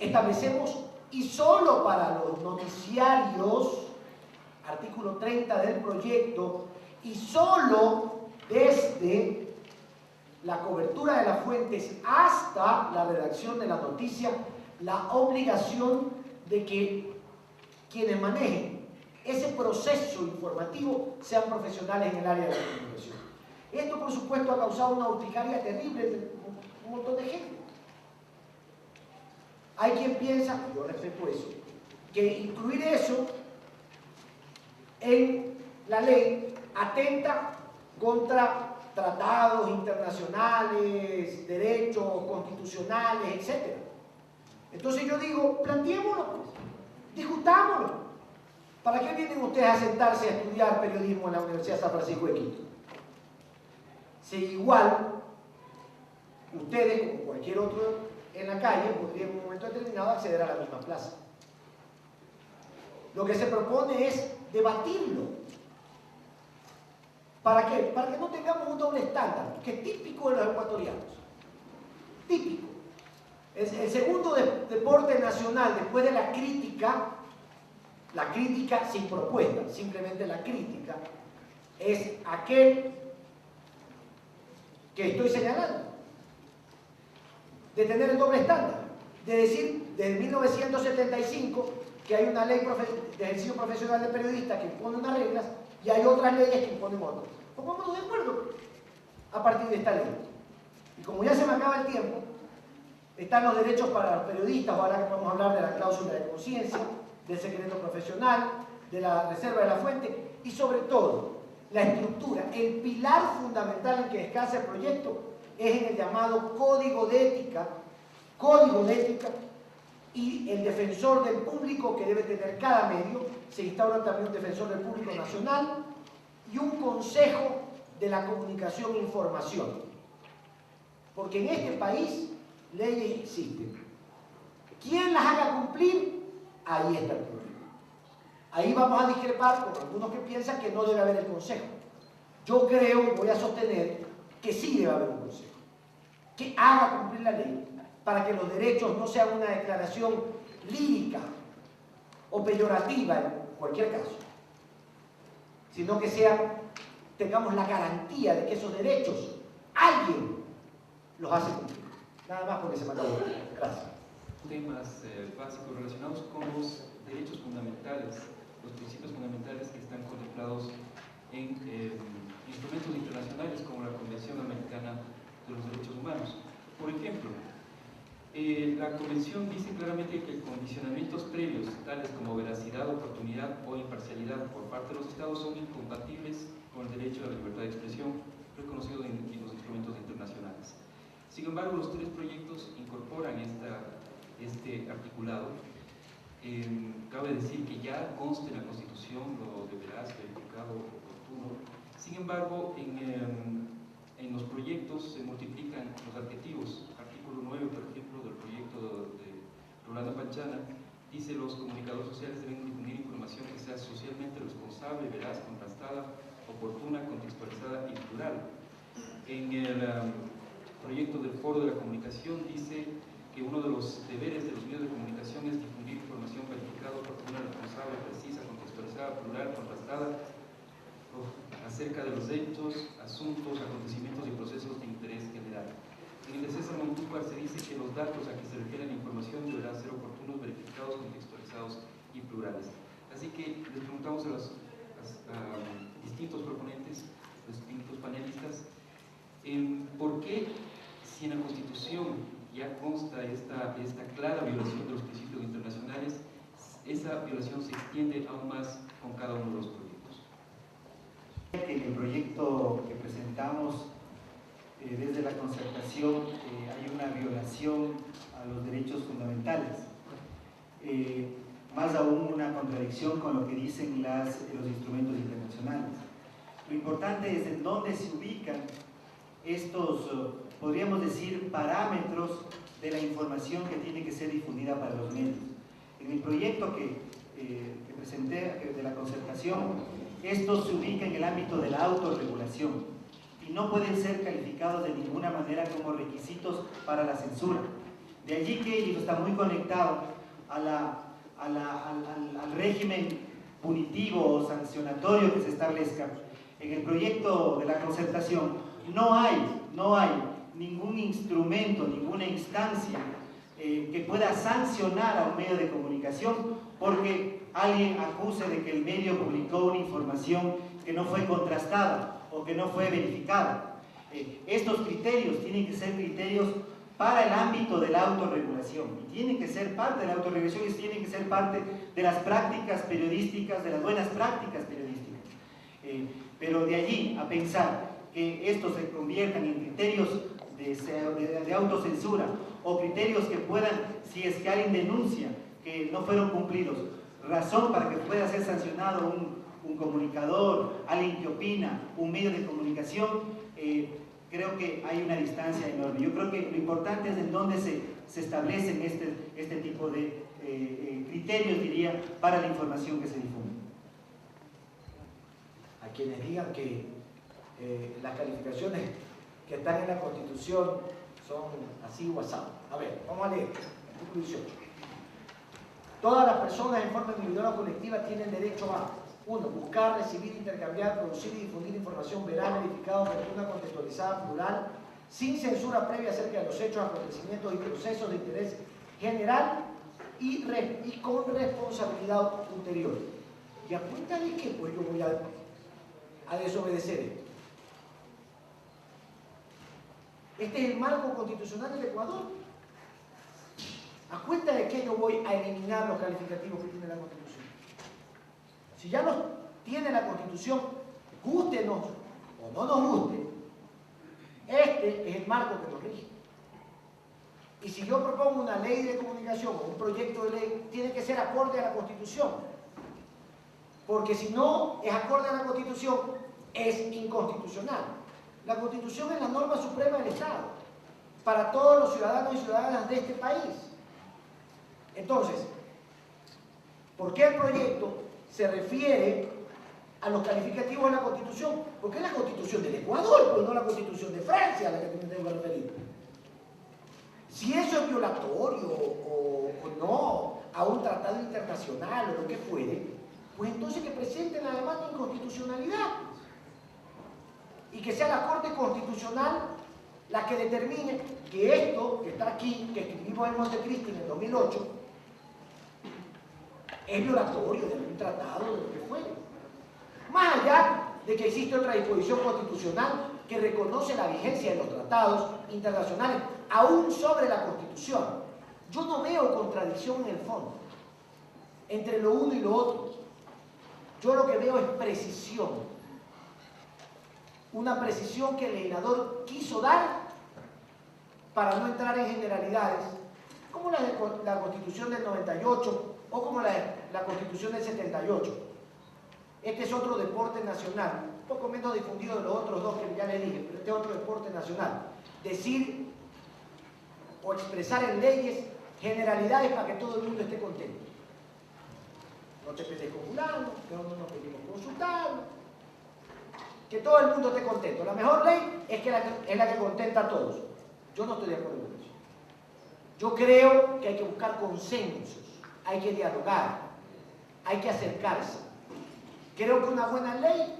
Establecemos, y solo para los noticiarios, artículo 30 del proyecto, y solo desde la cobertura de las fuentes hasta la redacción de la noticia, la obligación de que quienes manejen ese proceso informativo sean profesionales en el área de la comunicación. Esto, por supuesto, ha causado una urticaria terrible en un montón de gente. Hay quien piensa, y yo respeto eso, que incluir eso en la ley atenta contra tratados internacionales, derechos constitucionales, etc. Entonces yo digo, planteémoslo, discutámoslo. ¿Para qué vienen ustedes a sentarse a estudiar periodismo en la Universidad San Francisco de Quito? Si igual ustedes, como cualquier otro en la calle, podrían en un momento determinado acceder a la misma plaza. Lo que se propone es debatirlo. ¿Para qué? Para que no tengamos un doble estándar, que es típico de los ecuatorianos. Típico. El segundo deporte nacional, después de la crítica sin propuesta, simplemente la crítica, es aquel que estoy señalando, de tener el doble estándar, de decir, desde 1975, que hay una ley de ejercicio profesional de periodista que impone unas reglas y hay otras leyes que imponen otras. Pongámonos de acuerdo a partir de esta ley. Y como ya se me acaba el tiempo, están los derechos para los periodistas, ahora que vamos a hablar de la cláusula de conciencia, del secreto profesional, de la reserva de la fuente y sobre todo la estructura, el pilar fundamental en que descansa el proyecto es en el llamado código de ética y el defensor del público que debe tener cada medio. Se instaura también un defensor del público nacional y un consejo de la comunicación e información, porque en este país leyes existen. ¿Quién las haga cumplir? Ahí está el problema. Ahí vamos a discrepar con algunos que piensan que no debe haber el consejo. Yo creo y voy a sostener que sí debe haber un consejo que haga cumplir la ley para que los derechos no sean una declaración lírica o peyorativa en cualquier caso, sino que tengamos la garantía de que esos derechos alguien los hace cumplir. Nada más porque se me acabó. Gracias. Temas básicos relacionados con los derechos fundamentales, los principios fundamentales que están contemplados en instrumentos internacionales como la Convención Americana de los Derechos Humanos. Por ejemplo, la Convención dice claramente que condicionamientos previos, tales como veracidad, oportunidad o imparcialidad por parte de los Estados son incompatibles con el derecho a la libertad de expresión reconocido en los instrumentos internacionales. Sin embargo, los tres proyectos incorporan este articulado. Cabe decir que ya consta en la Constitución, lo deberás verificado oportuno. Sin embargo, en los proyectos se multiplican los adjetivos. Artículo 9, por ejemplo, del proyecto de Rolando Panchana, dice: los comunicadores sociales deben difundir información que sea socialmente responsable, veraz, contrastada, oportuna, contextualizada y plural. En el proyecto del Foro de la Comunicación dice que uno de los deberes de los medios de comunicación es difundir información calificada, oportuna, responsable, precisa, contextualizada, plural, contrastada, acerca de los hechos, asuntos, acontecimientos y procesos de interés general. En el de César Montúfar se dice que los datos a que se refiere la información deberán ser oportunos, verificados, contextualizados y plurales. Así que les preguntamos a los distintos proponentes, los distintos panelistas, ¿por qué, si en la Constitución ya consta esta clara violación de los principios internacionales, esa violación se extiende aún más con cada uno de los proyectos? En el proyecto que presentamos desde la concertación hay una violación a los derechos fundamentales, más aún una contradicción con lo que dicen los instrumentos internacionales. Lo importante es en dónde se ubican estos, podríamos decir, parámetros de la información que tiene que ser difundida para los medios. En el proyecto que presenté de la concertación, esto se ubica en el ámbito de la autorregulación y no pueden ser calificados de ninguna manera como requisitos para la censura. De allí que ello está muy conectado al régimen punitivo o sancionatorio que se establezca. En el proyecto de la concertación no hay ningún instrumento, ninguna instancia que pueda sancionar a un medio de comunicación porque alguien acuse de que el medio publicó una información que no fue contrastada o que no fue verificada. Estos criterios tienen que ser criterios para el ámbito de la autorregulación y tienen que ser parte de la autorregulación y tienen que ser parte de las prácticas periodísticas, de las buenas prácticas periodísticas. Pero de allí a pensar que estos se conviertan en criterios de autocensura o criterios que puedan, si es que alguien denuncia que no fueron cumplidos, razón para que pueda ser sancionado un comunicador, alguien que opina, un medio de comunicación, creo que hay una distancia enorme. Yo creo que lo importante es en dónde se establecen este tipo de criterios, diría, para la información que se difunde. A quienes digan que las calificaciones que están en la Constitución son así o así. A ver, vamos a leer. Artículo 18. Todas las personas en forma individual o colectiva tienen derecho a 1. Buscar, recibir, intercambiar, producir y difundir información veraz, verificada, oportuna, contextualizada, plural, sin censura previa acerca de los hechos, acontecimientos y procesos de interés general y con responsabilidad ulterior. ¿Y a cuenta de qué pues yo voy a desobedecer esto? Este es el marco constitucional del Ecuador. ¿A cuenta de qué yo voy a eliminar los calificativos que tiene la Constitución? Si ya los tiene la Constitución, gústenos o no nos guste, este es el marco que nos rige. Y si yo propongo una ley de comunicación o un proyecto de ley, tiene que ser acorde a la Constitución. Porque si no es acorde a la Constitución, es inconstitucional. La Constitución es la norma suprema del Estado para todos los ciudadanos y ciudadanas de este país. Entonces, ¿por qué el proyecto se refiere a los calificativos de la Constitución? Porque es la Constitución del Ecuador, pero no la Constitución de Francia a la que me tengo que referir. Si eso es violatorio o no a un tratado internacional o lo que fuere, pues entonces que presenten la demanda de inconstitucionalidad y que sea la Corte Constitucional la que determine que esto que está aquí, que escribimos en Montecristi en el 2008, es violatorio de un tratado, de lo que fuere. Más allá de que existe otra disposición constitucional que reconoce la vigencia de los tratados internacionales, aún sobre la Constitución. Yo no veo contradicción en el fondo entre lo uno y lo otro. Yo lo que veo es precisión. Una precisión que el legislador quiso dar para no entrar en generalidades, como la de la Constitución del 98 o como la Constitución del 78. Este es otro deporte nacional, un poco menos difundido de los otros dos que ya les dije, pero este es otro deporte nacional. Decir o expresar en leyes generalidades para que todo el mundo esté contento. No te pelees con fulano, que no nos pedimos consultarlo. Que todo el mundo esté contento. La mejor ley es la que contenta a todos. Yo no estoy de acuerdo con eso. Yo creo que hay que buscar consensos, hay que dialogar, hay que acercarse. Creo que una buena ley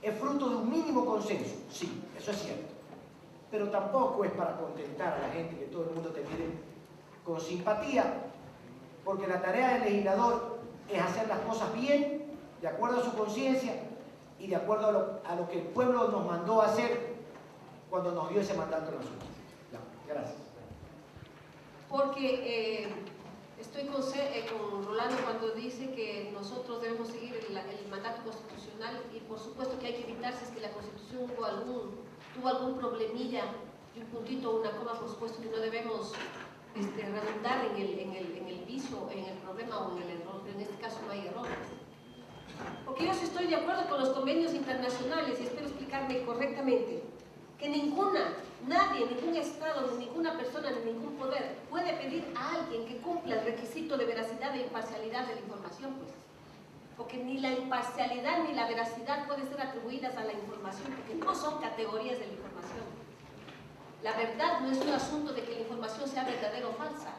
es fruto de un mínimo consenso. Sí, eso es cierto. Pero tampoco es para contentar a la gente, que todo el mundo te mire con simpatía, porque la tarea del legislador es hacer las cosas bien, de acuerdo a su conciencia y de acuerdo a lo que el pueblo nos mandó a hacer cuando nos dio ese mandato a nosotros. Gracias. Porque estoy con Rolando cuando dice que nosotros debemos seguir el mandato constitucional y por supuesto que hay que evitar si es que la Constitución tuvo algún problemilla y un puntito o una coma, por supuesto que no debemos redundar en el vicio, en el problema o en el error, pero en este caso no hay error. Porque yo sí estoy de acuerdo con los convenios internacionales y espero explicarme correctamente, que nadie, ningún Estado, ni ninguna persona, ni ningún poder puede pedir a alguien que cumpla el requisito de veracidad e imparcialidad de la información, pues. Porque ni la imparcialidad ni la veracidad pueden ser atribuidas a la información, porque no son categorías de la información. La verdad no es un asunto de que la información sea verdadera o falsa.